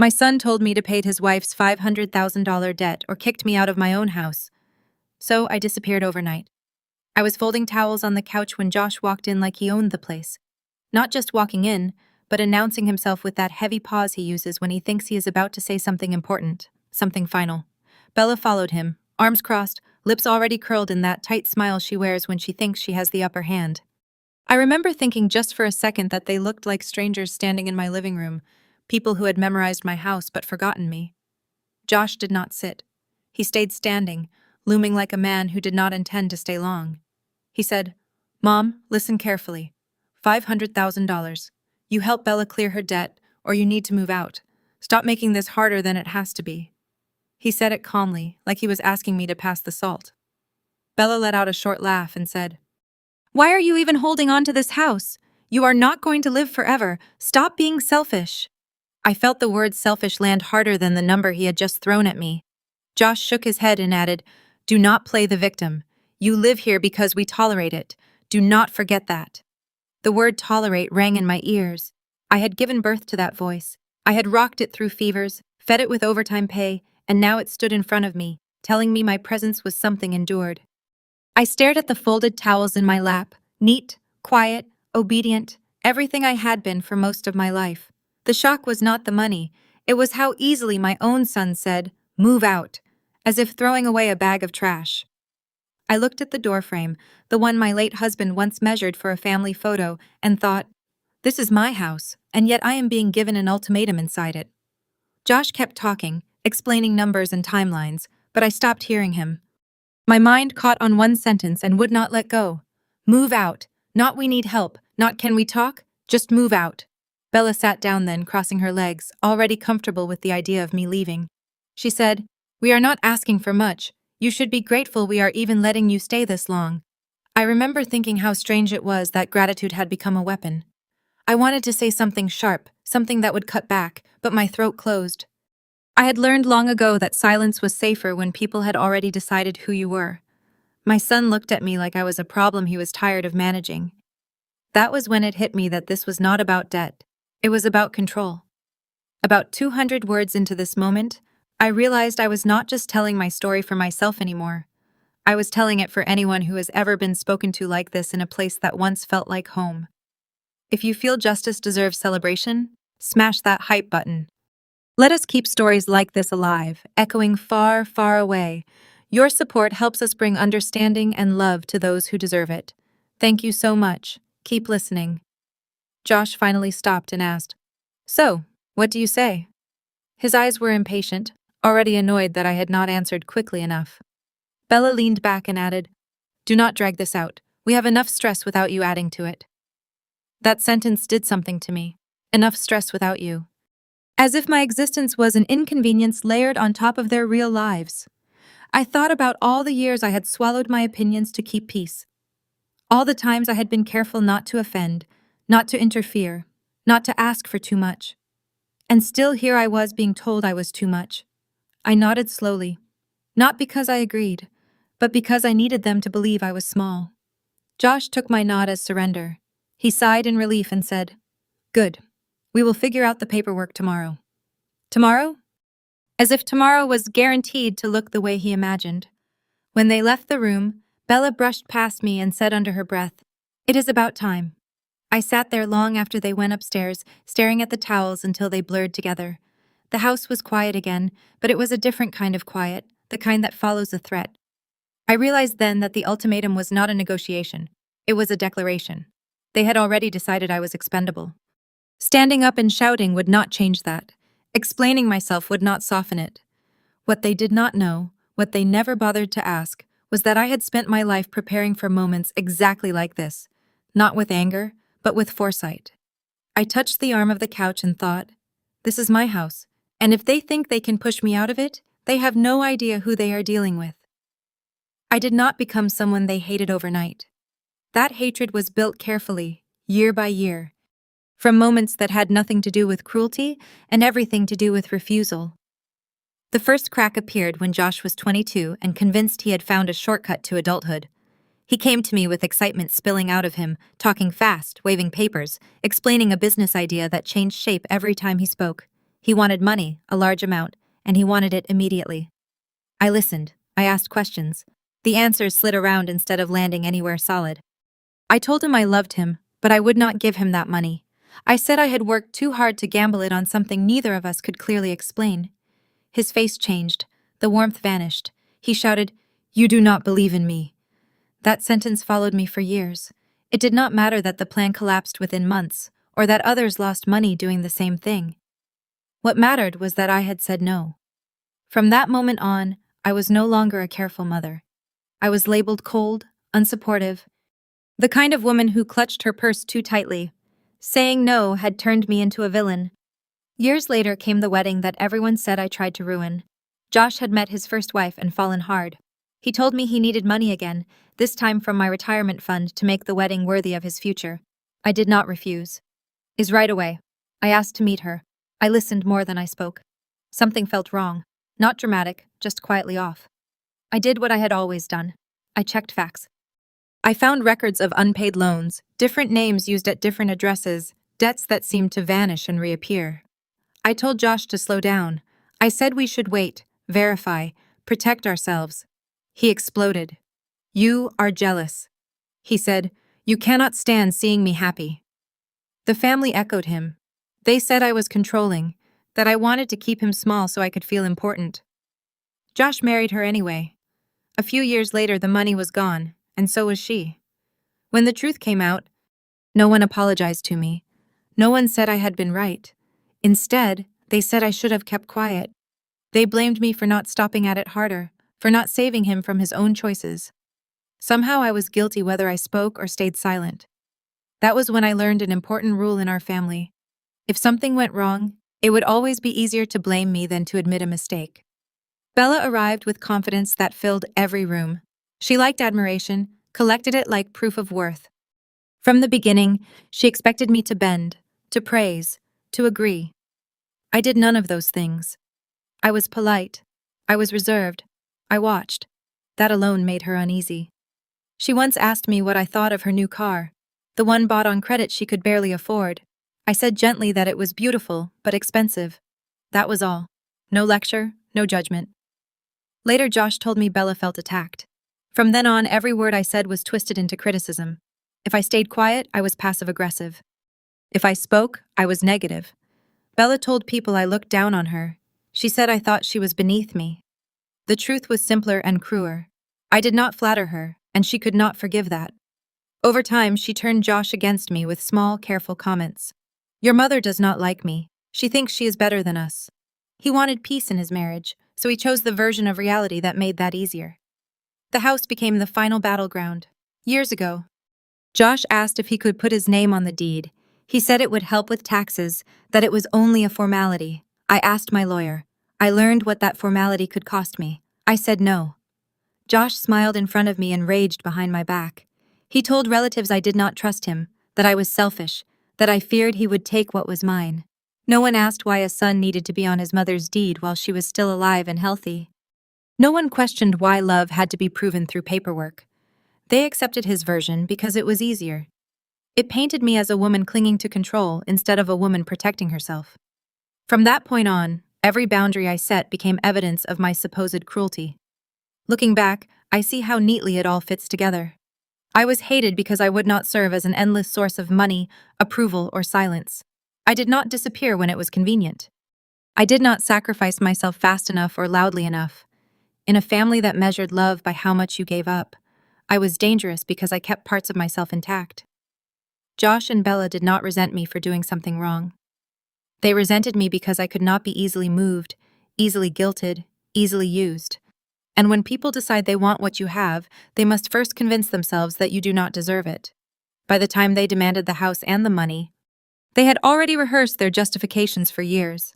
My son told me to pay his wife's $500,000 debt or kicked me out of my own house. So I disappeared overnight. I was folding towels on the couch when Josh walked in like he owned the place. Not just walking in, but announcing himself with that heavy pause he uses when he thinks he is about to say something important, something final. Bella followed him, arms crossed, lips already curled in that tight smile she wears when she thinks she has the upper hand. I remember thinking just for a second that they looked like strangers standing in my living room, people who had memorized my house but forgotten me. Josh did not sit. He stayed standing, looming like a man who did not intend to stay long. He said, "Mom, listen carefully. $500,000. You help Bella clear her debt, or you need to move out. Stop making this harder than it has to be." He said it calmly, like he was asking me to pass the salt. Bella let out a short laugh and said, "Why are you even holding on to this house? You are not going to live forever. Stop being selfish." I felt the word selfish land harder than the number he had just thrown at me. Josh shook his head and added, "Do not play the victim. You live here because we tolerate it. Do not forget that." The word tolerate rang in my ears. I had given birth to that voice. I had rocked it through fevers, fed it with overtime pay, and now it stood in front of me, telling me my presence was something endured. I stared at the folded towels in my lap, neat, quiet, obedient, everything I had been for most of my life. The shock was not the money, it was how easily my own son said, "Move out," as if throwing away a bag of trash. I looked at the doorframe, the one my late husband once measured for a family photo, and thought, this is my house, and yet I am being given an ultimatum inside it. Josh kept talking, explaining numbers and timelines, but I stopped hearing him. My mind caught on one sentence and would not let go. Move out. Not we need help, not can we talk, just move out. Bella sat down then, crossing her legs, already comfortable with the idea of me leaving. She said, "We are not asking for much. You should be grateful we are even letting you stay this long." I remember thinking how strange it was that gratitude had become a weapon. I wanted to say something sharp, something that would cut back, but my throat closed. I had learned long ago that silence was safer when people had already decided who you were. My son looked at me like I was a problem he was tired of managing. That was when it hit me that this was not about debt. It was about control. About 200 words into this moment, I realized I was not just telling my story for myself anymore. I was telling it for anyone who has ever been spoken to like this in a place that once felt like home. If you feel justice deserves celebration, smash that hype button. Let us keep stories like this alive, echoing far, far away. Your support helps us bring understanding and love to those who deserve it. Thank you so much. Keep listening. Josh finally stopped and asked, "So, what do you say?" His eyes were impatient, already annoyed that I had not answered quickly enough. Bella leaned back and added, "Do not drag this out. We have enough stress without you adding to it." That sentence did something to me. Enough stress without you. As if my existence was an inconvenience layered on top of their real lives. I thought about all the years I had swallowed my opinions to keep peace. All the times I had been careful not to offend, not to interfere, not to ask for too much. And still here I was being told I was too much. I nodded slowly, not because I agreed, but because I needed them to believe I was small. Josh took my nod as surrender. He sighed in relief and said, "Good. We will figure out the paperwork tomorrow." Tomorrow? As if tomorrow was guaranteed to look the way he imagined. When they left the room, Bella brushed past me and said under her breath, "It is about time." I sat there long after they went upstairs, staring at the towels until they blurred together. The house was quiet again, but it was a different kind of quiet, the kind that follows a threat. I realized then that the ultimatum was not a negotiation. It was a declaration. They had already decided I was expendable. Standing up and shouting would not change that. Explaining myself would not soften it. What they did not know, what they never bothered to ask, was that I had spent my life preparing for moments exactly like this, not with anger, but with foresight. I touched the arm of the couch and thought, this is my house, and if they think they can push me out of it, they have no idea who they are dealing with. I did not become someone they hated overnight. That hatred was built carefully, year by year, from moments that had nothing to do with cruelty and everything to do with refusal. The first crack appeared when Josh was 22 and convinced he had found a shortcut to adulthood. He came to me with excitement spilling out of him, talking fast, waving papers, explaining a business idea that changed shape every time he spoke. He wanted money, a large amount, and he wanted it immediately. I listened. I asked questions. The answers slid around instead of landing anywhere solid. I told him I loved him, but I would not give him that money. I said I had worked too hard to gamble it on something neither of us could clearly explain. His face changed. The warmth vanished. He shouted, "You do not believe in me." That sentence followed me for years. It did not matter that the plan collapsed within months, or that others lost money doing the same thing. What mattered was that I had said no. From that moment on, I was no longer a careful mother. I was labeled cold, unsupportive, the kind of woman who clutched her purse too tightly. Saying no had turned me into a villain. Years later came the wedding that everyone said I tried to ruin. Josh had met his first wife and fallen hard. He told me he needed money again, this time from my retirement fund to make the wedding worthy of his future. I did not refuse. Is right away. I asked to meet her. I listened more than I spoke. Something felt wrong. Not dramatic, just quietly off. I did what I had always done. I checked facts. I found records of unpaid loans, different names used at different addresses, debts that seemed to vanish and reappear. I told Josh to slow down. I said we should wait, verify, protect ourselves. He exploded. "You are jealous." He said, "You cannot stand seeing me happy." The family echoed him. They said I was controlling, that I wanted to keep him small so I could feel important. Josh married her anyway. A few years later, the money was gone, and so was she. When the truth came out, no one apologized to me. No one said I had been right. Instead, they said I should have kept quiet. They blamed me for not stopping at it harder, for not saving him from his own choices. Somehow I was guilty whether I spoke or stayed silent. That was when I learned an important rule in our family. If something went wrong, it would always be easier to blame me than to admit a mistake. Bella arrived with confidence that filled every room. She liked admiration, collected it like proof of worth. From the beginning, she expected me to bend, to praise, to agree. I did none of those things. I was polite. I was reserved. I watched. That alone made her uneasy. She once asked me what I thought of her new car, the one bought on credit she could barely afford. I said gently that it was beautiful, but expensive. That was all. No lecture, no judgment. Later, Josh told me Bella felt attacked. From then on, every word I said was twisted into criticism. If I stayed quiet, I was passive-aggressive. If I spoke, I was negative. Bella told people I looked down on her. She said I thought she was beneath me. The truth was simpler and crueler. I did not flatter her, and she could not forgive that. Over time, she turned Josh against me with small, careful comments. "Your mother does not like me. She thinks she is better than us." He wanted peace in his marriage, so he chose the version of reality that made that easier. The house became the final battleground. Years ago, Josh asked if he could put his name on the deed. He said it would help with taxes, that it was only a formality. I asked my lawyer. I learned what that formality could cost me. I said no. Josh smiled in front of me and raged behind my back. He told relatives I did not trust him, that I was selfish, that I feared he would take what was mine. No one asked why a son needed to be on his mother's deed while she was still alive and healthy. No one questioned why love had to be proven through paperwork. They accepted his version because it was easier. It painted me as a woman clinging to control instead of a woman protecting herself. From that point on, every boundary I set became evidence of my supposed cruelty. Looking back, I see how neatly it all fits together. I was hated because I would not serve as an endless source of money, approval, or silence. I did not disappear when it was convenient. I did not sacrifice myself fast enough or loudly enough. In a family that measured love by how much you gave up, I was dangerous because I kept parts of myself intact. Josh and Bella did not resent me for doing something wrong. They resented me because I could not be easily moved, easily guilted, easily used. And when people decide they want what you have, they must first convince themselves that you do not deserve it. By the time they demanded the house and the money, they had already rehearsed their justifications for years.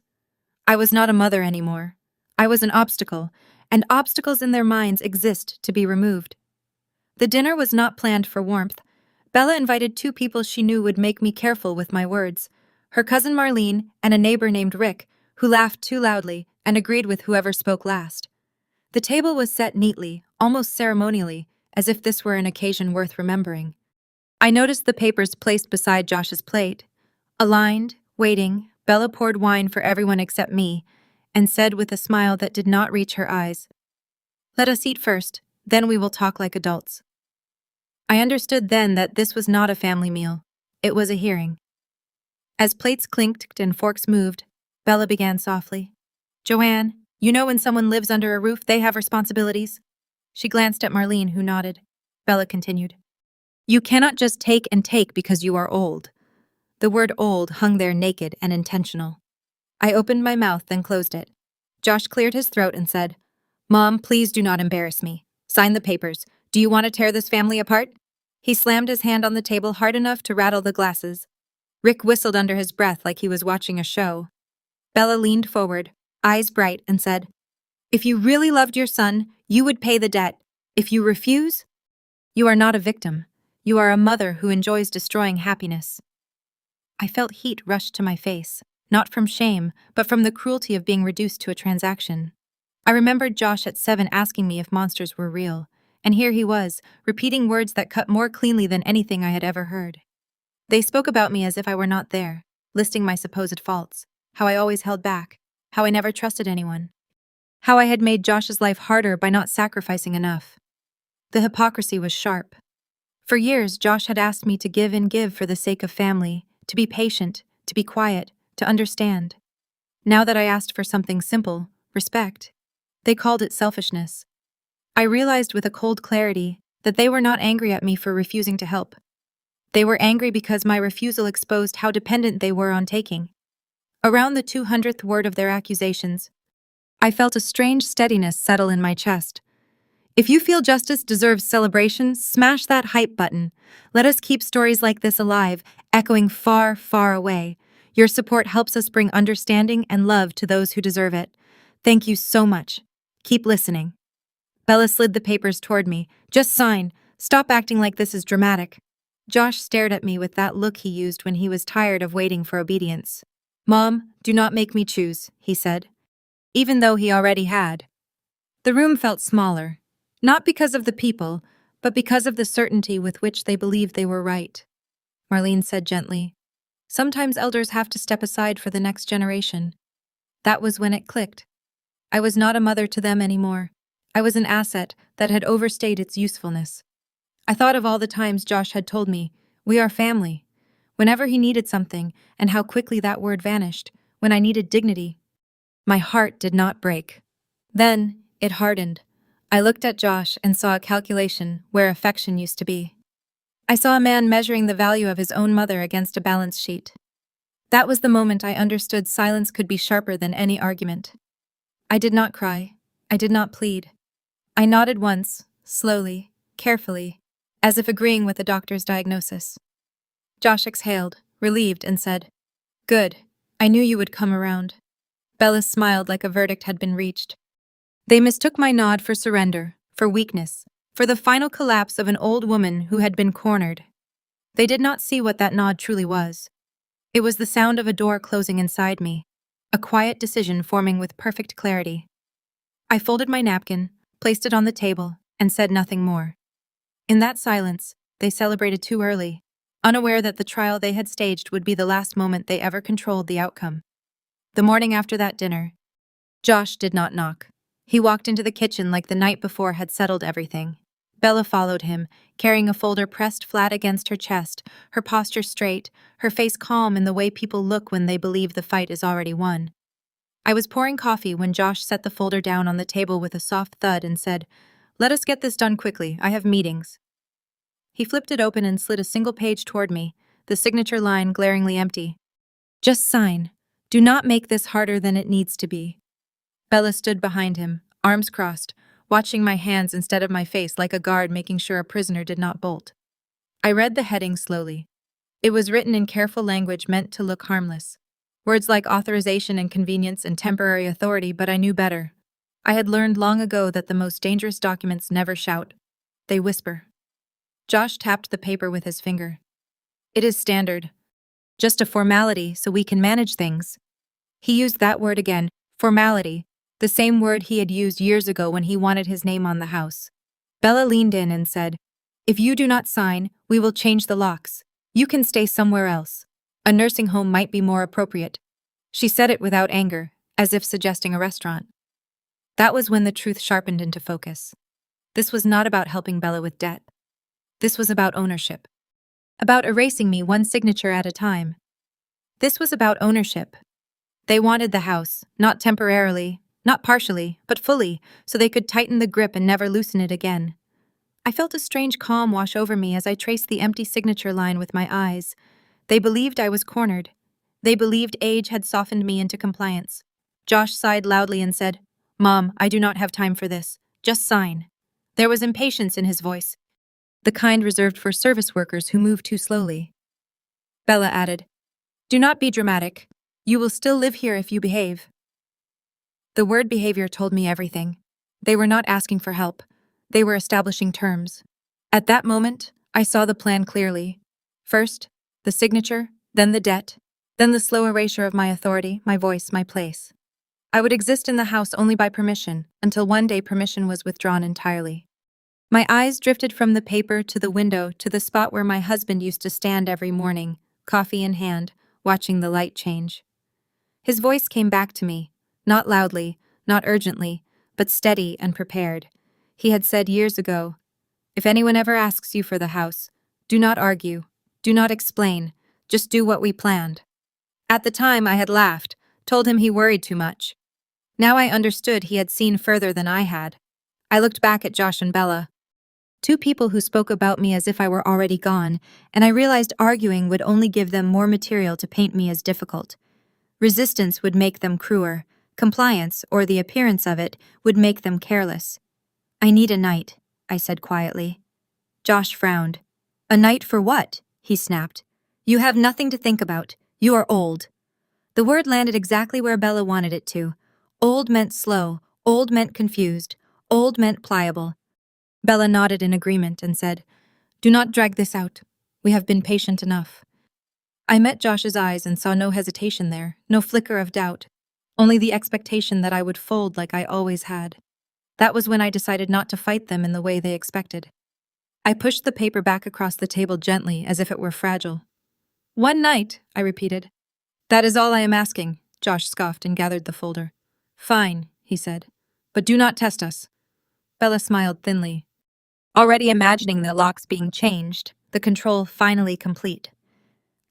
I was not a mother anymore. I was an obstacle, and obstacles in their minds exist to be removed. The dinner was not planned for warmth. Bella invited two people she knew would make me careful with my words, her cousin Marlene and a neighbor named Rick, who laughed too loudly and agreed with whoever spoke last. The table was set neatly, almost ceremonially, as if this were an occasion worth remembering. I noticed the papers placed beside Josh's plate, aligned, waiting, Bella poured wine for everyone except me and said with a smile that did not reach her eyes, "Let us eat first, then we will talk like adults." I understood then that this was not a family meal. It was a hearing. As plates clinked and forks moved, Bella began softly. "Joanne, you know when someone lives under a roof, they have responsibilities." She glanced at Marlene, who nodded. Bella continued. "You cannot just take and take because you are old." The word old hung there naked and intentional. I opened my mouth, then closed it. Josh cleared his throat and said, "Mom, please do not embarrass me. Sign the papers. Do you want to tear this family apart?" He slammed his hand on the table hard enough to rattle the glasses. Rick whistled under his breath like he was watching a show. Bella leaned forward, eyes bright, and said, "If you really loved your son, you would pay the debt. If you refuse, you are not a victim. You are a mother who enjoys destroying happiness." I felt heat rush to my face, not from shame, but from the cruelty of being reduced to a transaction. I remembered Josh at 7 asking me if monsters were real, and here he was, repeating words that cut more cleanly than anything I had ever heard. They spoke about me as if I were not there, listing my supposed faults, how I always held back, how I never trusted anyone, how I had made Josh's life harder by not sacrificing enough. The hypocrisy was sharp. For years, Josh had asked me to give and give for the sake of family, to be patient, to be quiet, to understand. Now that I asked for something simple, respect, they called it selfishness. I realized with a cold clarity that they were not angry at me for refusing to help. They were angry because my refusal exposed how dependent they were on taking. Around the 200th word of their accusations, I felt a strange steadiness settle in my chest. If you feel justice deserves celebration, smash that hype button. Let us keep stories like this alive, echoing far, far away. Your support helps us bring understanding and love to those who deserve it. Thank you so much. Keep listening. Bella slid the papers toward me. "Just sign. Stop acting like this is dramatic." Josh stared at me with that look he used when he was tired of waiting for obedience. "Mom, do not make me choose," he said, even though he already had. The room felt smaller, not because of the people, but because of the certainty with which they believed they were right. Marlene said gently, "Sometimes elders have to step aside for the next generation." That was when it clicked. I was not a mother to them anymore. I was an asset that had overstayed its usefulness. I thought of all the times Josh had told me, "We are family," whenever he needed something, and how quickly that word vanished when I needed dignity. My heart did not break. Then, it hardened. I looked at Josh and saw a calculation where affection used to be. I saw a man measuring the value of his own mother against a balance sheet. That was the moment I understood silence could be sharper than any argument. I did not cry. I did not plead. I nodded once, slowly, carefully, as if agreeing with the doctor's diagnosis. Josh exhaled, relieved, and said, "Good. I knew you would come around." Bella smiled like a verdict had been reached. They mistook my nod for surrender, for weakness, for the final collapse of an old woman who had been cornered. They did not see what that nod truly was. It was the sound of a door closing inside me, a quiet decision forming with perfect clarity. I folded my napkin, placed it on the table, and said nothing more. In that silence, they celebrated too early, unaware that the trial they had staged would be the last moment they ever controlled the outcome. The morning after that dinner, Josh did not knock. He walked into the kitchen like the night before had settled everything. Bella followed him, carrying a folder pressed flat against her chest, her posture straight, her face calm in the way people look when they believe the fight is already won. I was pouring coffee when Josh set the folder down on the table with a soft thud and said, "Let us get this done quickly, I have meetings." He flipped it open and slid a single page toward me, the signature line glaringly empty. "Just sign. Do not make this harder than it needs to be." Bella stood behind him, arms crossed, watching my hands instead of my face like a guard making sure a prisoner did not bolt. I read the heading slowly. It was written in careful language meant to look harmless. Words like authorization and convenience and temporary authority, but I knew better. I had learned long ago that the most dangerous documents never shout. They whisper. Josh tapped the paper with his finger. "It is standard. Just a formality so we can manage things." He used that word again, formality, the same word he had used years ago when he wanted his name on the house. Bella leaned in and said, "If you do not sign, we will change the locks. You can stay somewhere else. A nursing home might be more appropriate." She said it without anger, as if suggesting a restaurant. That was when the truth sharpened into focus. This was not about helping Bella with debt. This was about ownership. About erasing me one signature at a time. This was about ownership. They wanted the house, not temporarily, not partially, but fully, so they could tighten the grip and never loosen it again. I felt a strange calm wash over me as I traced the empty signature line with my eyes. They believed I was cornered. They believed age had softened me into compliance. Josh sighed loudly and said, "Mom, I do not have time for this. Just sign." There was impatience in his voice, the kind reserved for service workers who move too slowly. Bella added, "Do not be dramatic. You will still live here if you behave." The word behavior told me everything. They were not asking for help. They were establishing terms. At that moment, I saw the plan clearly. First, the signature, then the debt, then the slow erasure of my authority, my voice, my place. I would exist in the house only by permission, until one day permission was withdrawn entirely. My eyes drifted from the paper to the window to the spot where my husband used to stand every morning, coffee in hand, watching the light change. His voice came back to me, not loudly, not urgently, but steady and prepared. He had said years ago, "If anyone ever asks you for the house, do not argue, do not explain, just do what we planned." At the time, I had laughed, told him he worried too much. Now I understood he had seen further than I had. I looked back at Josh and Bella, two people who spoke about me as if I were already gone, and I realized arguing would only give them more material to paint me as difficult. Resistance would make them cruel. Compliance, or the appearance of it, would make them careless. "I need a night," I said quietly. Josh frowned. "A night for what?" he snapped. "You have nothing to think about. You are old." The word landed exactly where Bella wanted it to. Old meant slow, old meant confused, old meant pliable. Bella nodded in agreement and said, "Do not drag this out. We have been patient enough." I met Josh's eyes and saw no hesitation there, no flicker of doubt, only the expectation that I would fold like I always had. That was when I decided not to fight them in the way they expected. I pushed the paper back across the table gently, as if it were fragile. "One night," I repeated. "That is all I am asking," Josh scoffed and gathered the folder. "Fine," he said, "but do not test us." Bella smiled thinly, already imagining the locks being changed, the control finally complete.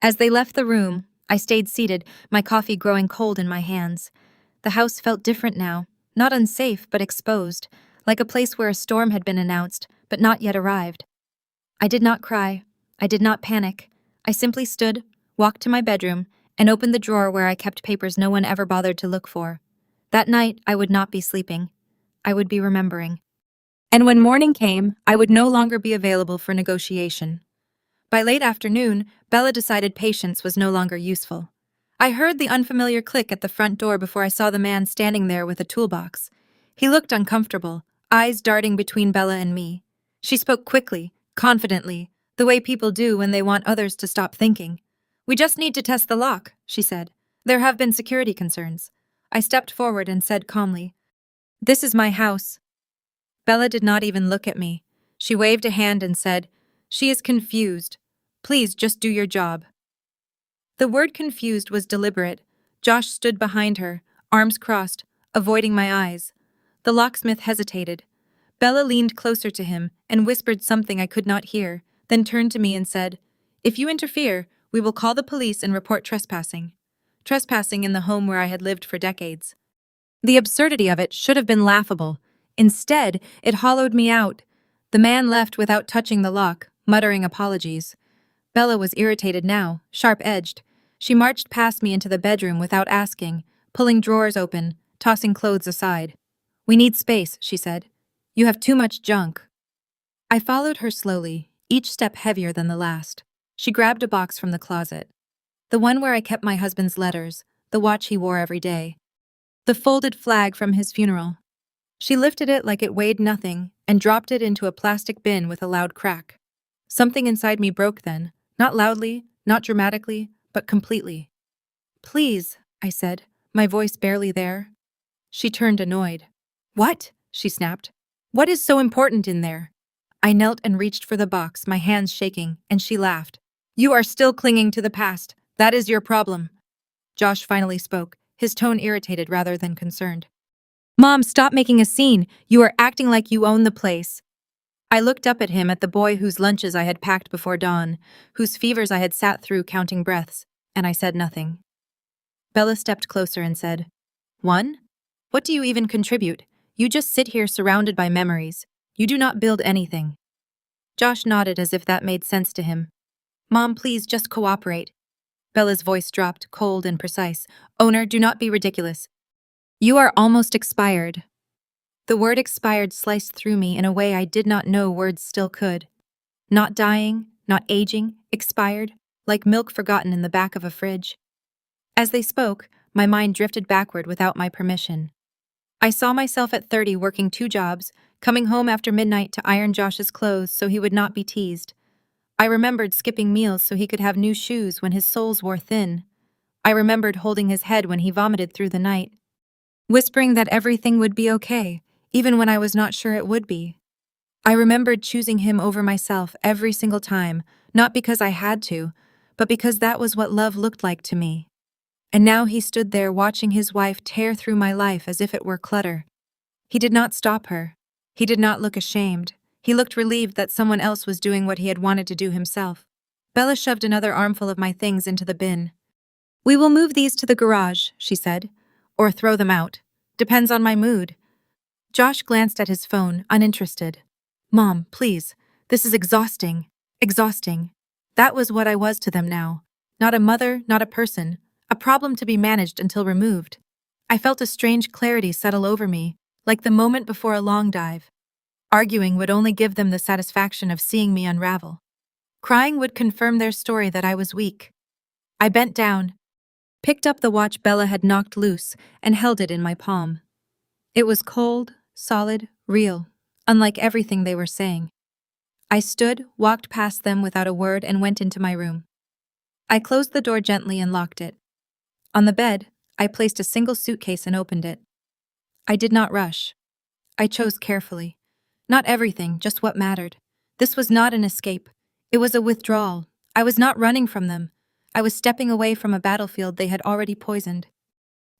As they left the room, I stayed seated, my coffee growing cold in my hands. The house felt different now, not unsafe but exposed, like a place where a storm had been announced but not yet arrived. I did not cry. I did not panic. I simply stood, walked to my bedroom, and opened the drawer where I kept papers no one ever bothered to look for. That night, I would not be sleeping. I would be remembering. And when morning came, I would no longer be available for negotiation. By late afternoon, Bella decided patience was no longer useful. I heard the unfamiliar click at the front door before I saw the man standing there with a toolbox. He looked uncomfortable, eyes darting between Bella and me. She spoke quickly, confidently, the way people do when they want others to stop thinking. "We just need to test the lock," she said. "There have been security concerns." I stepped forward and said calmly, "This is my house." Bella did not even look at me. She waved a hand and said, "She is confused. Please just do your job." The word confused was deliberate. Josh stood behind her, arms crossed, avoiding my eyes. The locksmith hesitated. Bella leaned closer to him and whispered something I could not hear, then turned to me and said, "If you interfere, we will call the police and report trespassing." Trespassing in the home where I had lived for decades. The absurdity of it should have been laughable. Instead, it hollowed me out. The man left without touching the lock, muttering apologies. Bella was irritated now, sharp-edged. She marched past me into the bedroom without asking, pulling drawers open, tossing clothes aside. "We need space," she said. "You have too much junk." I followed her slowly, each step heavier than the last. She grabbed a box from the closet. The one where I kept my husband's letters, the watch he wore every day. The folded flag from his funeral. She lifted it like it weighed nothing and dropped it into a plastic bin with a loud crack. Something inside me broke then, not loudly, not dramatically, but completely. "Please," I said, my voice barely there. She turned annoyed. "What?" she snapped. "What is so important in there?" I knelt and reached for the box, my hands shaking, and she laughed. "You are still clinging to the past. That is your problem." Josh finally spoke, his tone irritated rather than concerned. Mom, stop making a scene. You are acting like you own the place. I looked up at him, at the boy whose lunches I had packed before dawn, whose fevers I had sat through counting breaths, and I said nothing. Bella stepped closer and said, "One? What do you even contribute? You just sit here surrounded by memories. You do not build anything." Josh nodded as if that made sense to him. "Mom, please just cooperate." Bella's voice dropped, cold and precise. "Owner, do not be ridiculous. You are almost expired." The word expired sliced through me in a way I did not know words still could. Not dying, not aging, expired, like milk forgotten in the back of a fridge. As they spoke, my mind drifted backward without my permission. I saw myself at 30 working 2 jobs, coming home after midnight to iron Josh's clothes so he would not be teased. I remembered skipping meals so he could have new shoes when his soles wore thin. I remembered holding his head when he vomited through the night, whispering that everything would be okay, even when I was not sure it would be. I remembered choosing him over myself every single time, not because I had to, but because that was what love looked like to me. And now he stood there watching his wife tear through my life as if it were clutter. He did not stop her. He did not look ashamed. He looked relieved that someone else was doing what he had wanted to do himself. Bella shoved another armful of my things into the bin. "We will move these to the garage," she said, "or throw them out. Depends on my mood." Josh glanced at his phone, uninterested. "Mom, please. This is exhausting. Exhausting." That was what I was to them now. Not a mother, not a person. A problem to be managed until removed. I felt a strange clarity settle over me, like the moment before a long dive. Arguing would only give them the satisfaction of seeing me unravel. Crying would confirm their story that I was weak. I bent down, picked up the watch Bella had knocked loose, and held it in my palm. It was cold, solid, real, unlike everything they were saying. I stood, walked past them without a word, and went into my room. I closed the door gently and locked it. On the bed, I placed a single suitcase and opened it. I did not rush. I chose carefully. Not everything, just what mattered. This was not an escape. It was a withdrawal. I was not running from them. I was stepping away from a battlefield they had already poisoned.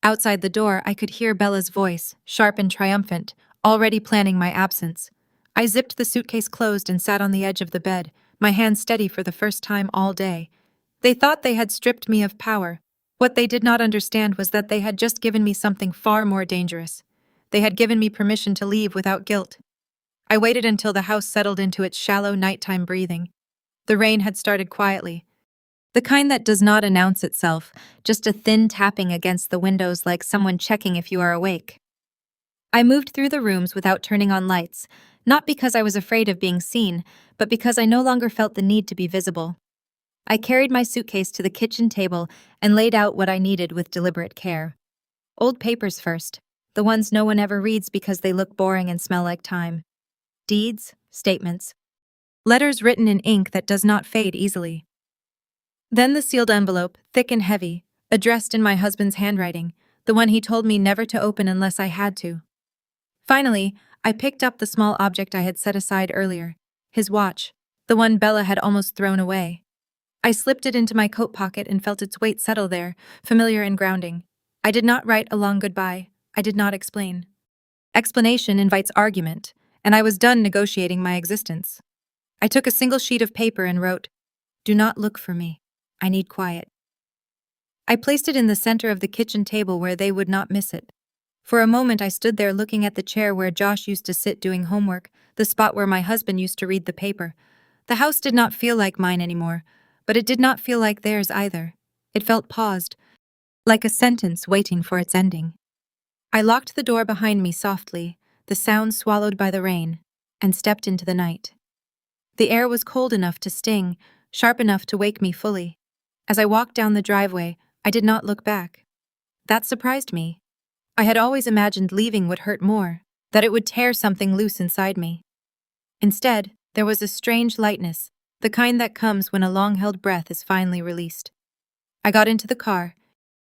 Outside the door, I could hear Bella's voice, sharp and triumphant, already planning my absence. I zipped the suitcase closed and sat on the edge of the bed, my hands steady for the first time all day. They thought they had stripped me of power. What they did not understand was that they had just given me something far more dangerous. They had given me permission to leave without guilt. I waited until the house settled into its shallow nighttime breathing. The rain had started quietly. The kind that does not announce itself, just a thin tapping against the windows like someone checking if you are awake. I moved through the rooms without turning on lights, not because I was afraid of being seen, but because I no longer felt the need to be visible. I carried my suitcase to the kitchen table and laid out what I needed with deliberate care. Old papers first, the ones no one ever reads because they look boring and smell like time. Deeds, statements, letters written in ink that does not fade easily. Then the sealed envelope, thick and heavy, addressed in my husband's handwriting, the one he told me never to open unless I had to. Finally, I picked up the small object I had set aside earlier, his watch, the one Bella had almost thrown away. I slipped it into my coat pocket and felt its weight settle there, familiar and grounding. I did not write a long goodbye. I did not explain. Explanation invites argument, and I was done negotiating my existence. I took a single sheet of paper and wrote, "Do not look for me. I need quiet." I placed it in the center of the kitchen table where they would not miss it. For a moment I stood there looking at the chair where Josh used to sit doing homework, the spot where my husband used to read the paper. The house did not feel like mine anymore, but it did not feel like theirs either. It felt paused, like a sentence waiting for its ending. I locked the door behind me softly, the sound swallowed by the rain, and stepped into the night. The air was cold enough to sting, sharp enough to wake me fully. As I walked down the driveway, I did not look back. That surprised me. I had always imagined leaving would hurt more, that it would tear something loose inside me. Instead, there was a strange lightness, the kind that comes when a long-held breath is finally released. I got into the car,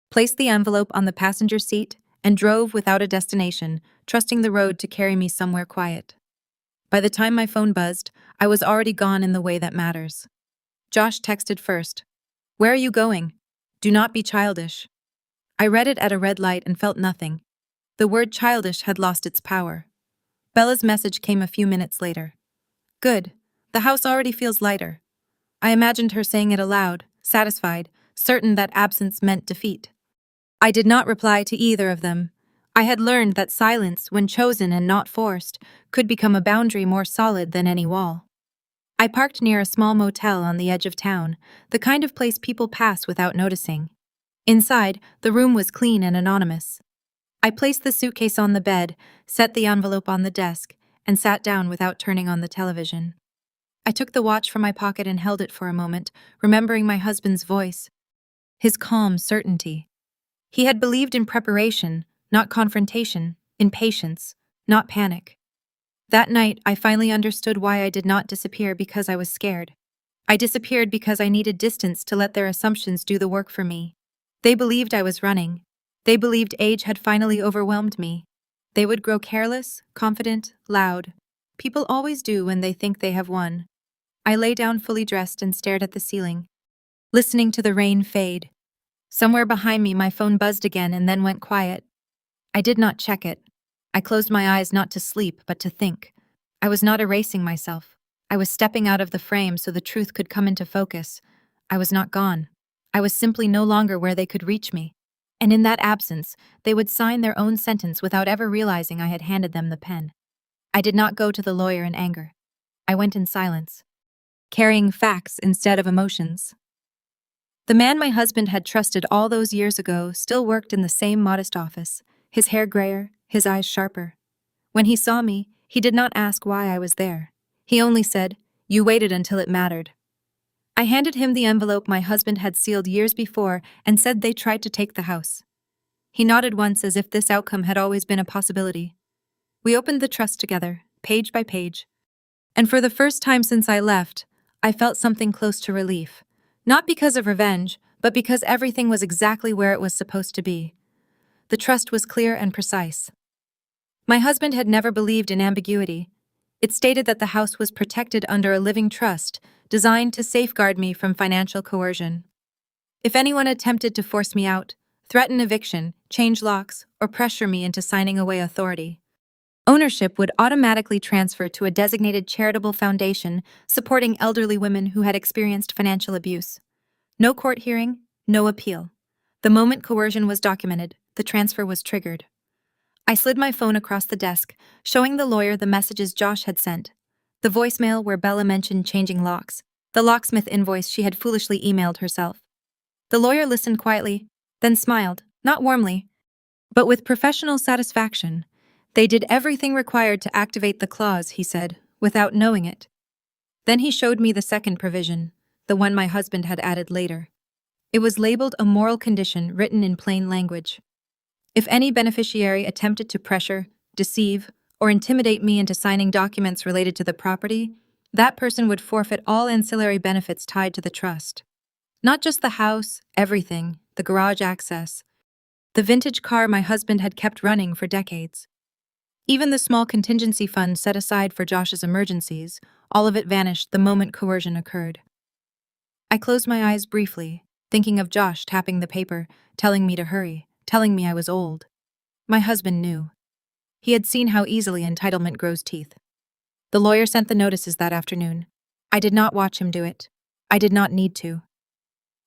placed the envelope on the passenger seat, and drove without a destination, trusting the road to carry me somewhere quiet. By the time my phone buzzed, I was already gone in the way that matters. Josh texted first. "Where are you going? Do not be childish." I read it at a red light and felt nothing. The word childish had lost its power. Bella's message came a few minutes later. Good. The house already feels lighter. I imagined her saying it aloud, satisfied, certain that absence meant defeat. I did not reply to either of them. I had learned that silence, when chosen and not forced, could become a boundary more solid than any wall. I parked near a small motel on the edge of town, the kind of place people pass without noticing. Inside, the room was clean and anonymous. I placed the suitcase on the bed, set the envelope on the desk, and sat down without turning on the television. I took the watch from my pocket and held it for a moment, remembering my husband's voice, his calm certainty. He had believed in preparation, not confrontation, in patience, not panic. That night, I finally understood why I did not disappear because I was scared. I disappeared because I needed distance to let their assumptions do the work for me. They believed I was running. They believed age had finally overwhelmed me. They would grow careless, confident, loud. People always do when they think they have won. I lay down fully dressed and stared at the ceiling, listening to the rain fade. Somewhere behind me, my phone buzzed again and then went quiet. I did not check it. I closed my eyes not to sleep, but to think. I was not erasing myself. I was stepping out of the frame so the truth could come into focus. I was not gone. I was simply no longer where they could reach me. And in that absence, they would sign their own sentence without ever realizing I had handed them the pen. I did not go to the lawyer in anger. I went in silence, carrying facts instead of emotions. The man my husband had trusted all those years ago still worked in the same modest office, his hair grayer, his eyes sharper. When he saw me, he did not ask why I was there. He only said, "You waited until it mattered." I handed him the envelope my husband had sealed years before and said they tried to take the house. He nodded once as if this outcome had always been a possibility. We opened the trust together, page by page. And for the first time since I left, I felt something close to relief. Not because of revenge, but because everything was exactly where it was supposed to be. The trust was clear and precise. My husband had never believed in ambiguity. It stated that the house was protected under a living trust, designed to safeguard me from financial coercion. If anyone attempted to force me out, threaten eviction, change locks, or pressure me into signing away authority, ownership would automatically transfer to a designated charitable foundation supporting elderly women who had experienced financial abuse. No court hearing, no appeal. The moment coercion was documented, the transfer was triggered. I slid my phone across the desk, showing the lawyer the messages Josh had sent. The voicemail where Bella mentioned changing locks, the locksmith invoice she had foolishly emailed herself. The lawyer listened quietly, then smiled, not warmly, but with professional satisfaction. They did everything required to activate the clause, he said, without knowing it. Then he showed me the second provision, the one my husband had added later. It was labeled a moral condition written in plain language. If any beneficiary attempted to pressure, deceive, or intimidate me into signing documents related to the property, that person would forfeit all ancillary benefits tied to the trust. Not just the house, everything, the garage access, the vintage car my husband had kept running for decades. Even the small contingency fund set aside for Josh's emergencies, all of it vanished the moment coercion occurred. I closed my eyes briefly, thinking of Josh tapping the paper, telling me to hurry, telling me I was old. My husband knew. He had seen how easily entitlement grows teeth. The lawyer sent the notices that afternoon. I did not watch him do it. I did not need to.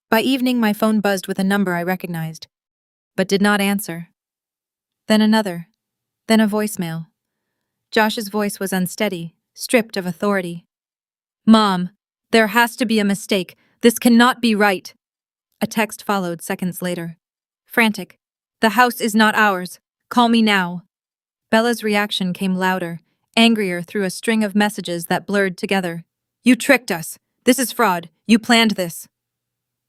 By evening, my phone buzzed with a number I recognized, but did not answer. Then another. Then a voicemail. Josh's voice was unsteady, stripped of authority. "Mom, there has to be a mistake. This cannot be right." A text followed seconds later. Frantic. "The house is not ours. Call me now." Bella's reaction came louder, angrier through a string of messages that blurred together. "You tricked us. This is fraud. You planned this."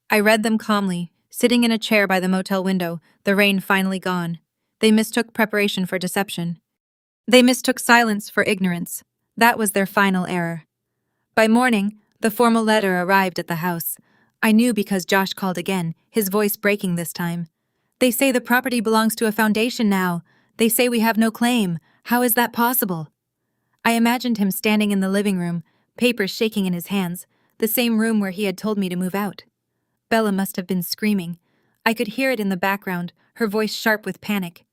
I read them calmly, sitting in a chair by the motel window, the rain finally gone. They mistook preparation for deception. They mistook silence for ignorance. That was their final error. By morning, the formal letter arrived at the house. I knew because Josh called again, his voice breaking this time. "They say the property belongs to a foundation now. They say we have no claim. How is that possible?" I imagined him standing in the living room, papers shaking in his hands, the same room where he had told me to move out. Bella must have been screaming. I could hear it in the background, her voice sharp with panic.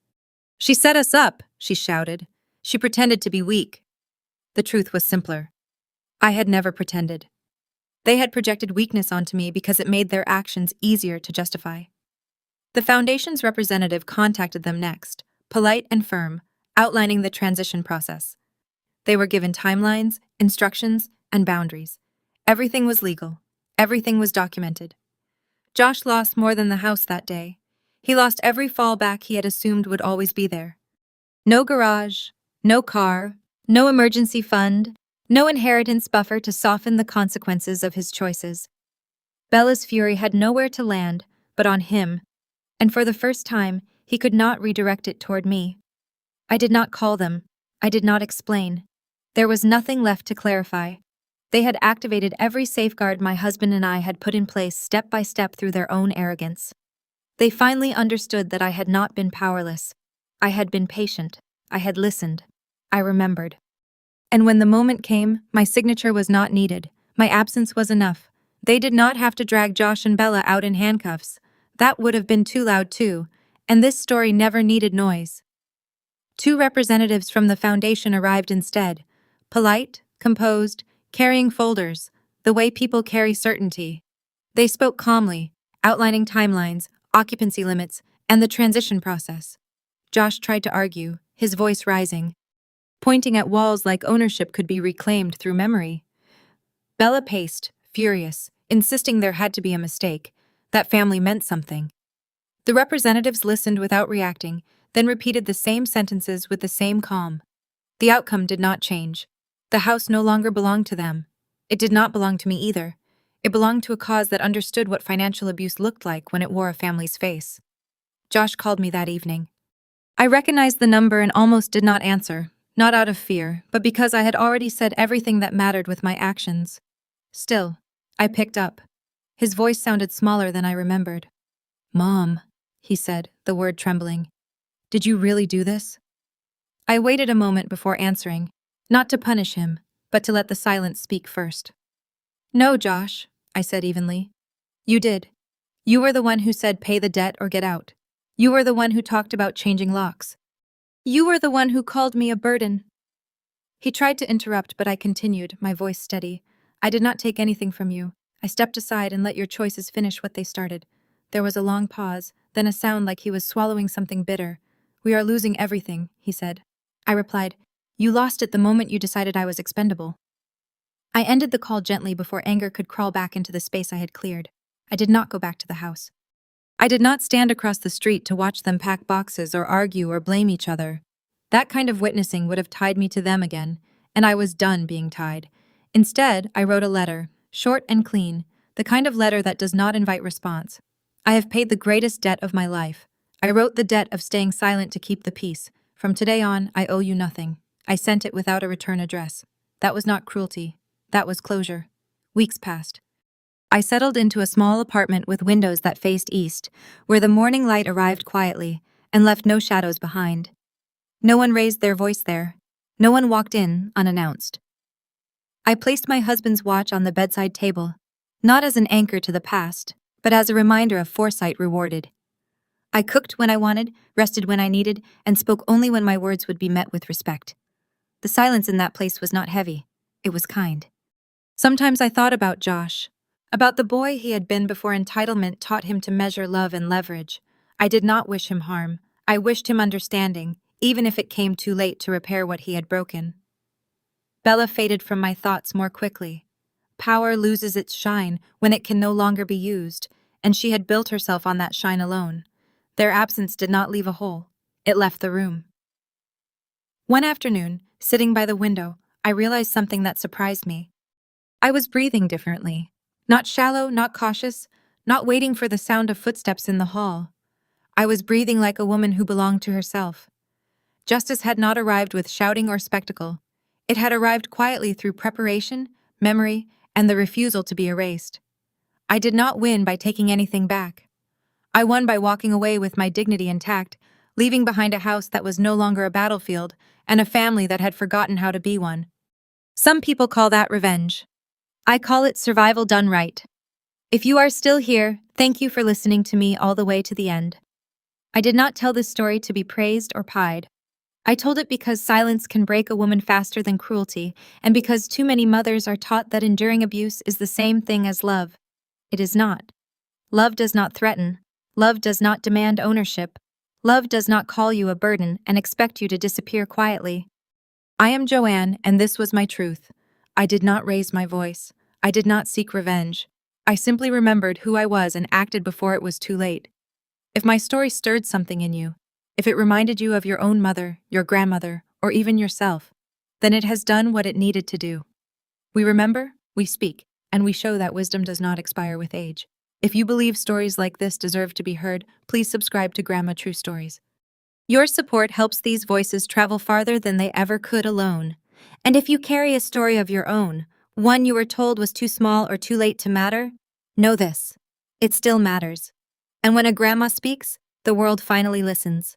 "She set us up," she shouted. "She pretended to be weak." The truth was simpler. I had never pretended. They had projected weakness onto me because it made their actions easier to justify. The Foundation's representative contacted them next, polite and firm, outlining the transition process. They were given timelines, instructions, and boundaries. Everything was legal. Everything was documented. Josh lost more than the house that day. He lost every fallback he had assumed would always be there. No garage, no car, no emergency fund, no inheritance buffer to soften the consequences of his choices. Bella's fury had nowhere to land but on him, and for the first time, he could not redirect it toward me. I did not call them. I did not explain. There was nothing left to clarify. They had activated every safeguard my husband and I had put in place step by step through their own arrogance. They finally understood that I had not been powerless. I had been patient. I had listened. I remembered. And when the moment came, my signature was not needed. My absence was enough. They did not have to drag Josh and Bella out in handcuffs. That would have been too loud too, and this story never needed noise. Two representatives from the Foundation arrived instead, polite, composed, carrying folders, the way people carry certainty. They spoke calmly, outlining timelines, occupancy limits, and the transition process. Josh tried to argue, his voice rising, pointing at walls like ownership could be reclaimed through memory. Bella paced, furious, insisting there had to be a mistake, that family meant something. The representatives listened without reacting, then repeated the same sentences with the same calm. The outcome did not change. The house no longer belonged to them. It did not belong to me either. It belonged to a cause that understood what financial abuse looked like when it wore a family's face. Josh called me that evening. I recognized the number and almost did not answer, not out of fear, but because I had already said everything that mattered with my actions. Still, I picked up. His voice sounded smaller than I remembered. "Mom," he said, the word trembling. "Did you really do this?" I waited a moment before answering, not to punish him, but to let the silence speak first. "No, Josh," I said evenly. "You did. You were the one who said pay the debt or get out. You were the one who talked about changing locks. You were the one who called me a burden." He tried to interrupt, but I continued, my voice steady. "I did not take anything from you. I stepped aside and let your choices finish what they started." There was a long pause, then a sound like he was swallowing something bitter. "We are losing everything," he said. I replied, "You lost it the moment you decided I was expendable." I ended the call gently before anger could crawl back into the space I had cleared. I did not go back to the house. I did not stand across the street to watch them pack boxes or argue or blame each other. That kind of witnessing would have tied me to them again, and I was done being tied. Instead, I wrote a letter, short and clean, the kind of letter that does not invite response. I have paid the greatest debt of my life. I wrote the debt of staying silent to keep the peace. From today on, I owe you nothing. I sent it without a return address. That was not cruelty. That was closure. Weeks passed. I settled into a small apartment with windows that faced east, where the morning light arrived quietly and left no shadows behind. No one raised their voice there. No one walked in unannounced. I placed my husband's watch on the bedside table, not as an anchor to the past, but as a reminder of foresight rewarded. I cooked when I wanted, rested when I needed, and spoke only when my words would be met with respect. The silence in that place was not heavy. It was kind. Sometimes I thought about Josh, about the boy he had been before entitlement taught him to measure love and leverage. I did not wish him harm. I wished him understanding, even if it came too late to repair what he had broken. Bella faded from my thoughts more quickly. Power loses its shine when it can no longer be used, and she had built herself on that shine alone. Their absence did not leave a hole. It left the room. One afternoon, sitting by the window, I realized something that surprised me. I was breathing differently. Not shallow, not cautious, not waiting for the sound of footsteps in the hall. I was breathing like a woman who belonged to herself. Justice had not arrived with shouting or spectacle. It had arrived quietly through preparation, memory, and the refusal to be erased. I did not win by taking anything back. I won by walking away with my dignity intact, leaving behind a house that was no longer a battlefield and a family that had forgotten how to be one. Some people call that revenge. I call it survival done right. If you are still here, thank you for listening to me all the way to the end. I did not tell this story to be praised or pied. I told it because silence can break a woman faster than cruelty, and because too many mothers are taught that enduring abuse is the same thing as love. It is not. Love does not threaten. Love does not demand ownership. Love does not call you a burden and expect you to disappear quietly. I am Joanne, and this was my truth. I did not raise my voice. I did not seek revenge. I simply remembered who I was and acted before it was too late. If my story stirred something in you, if it reminded you of your own mother, your grandmother, or even yourself, then it has done what it needed to do. We remember, we speak, and we show that wisdom does not expire with age. If you believe stories like this deserve to be heard, please subscribe to Grandma True Stories. Your support helps these voices travel farther than they ever could alone. And if you carry a story of your own, one you were told was too small or too late to matter, know this: it still matters. And when a grandma speaks, the world finally listens.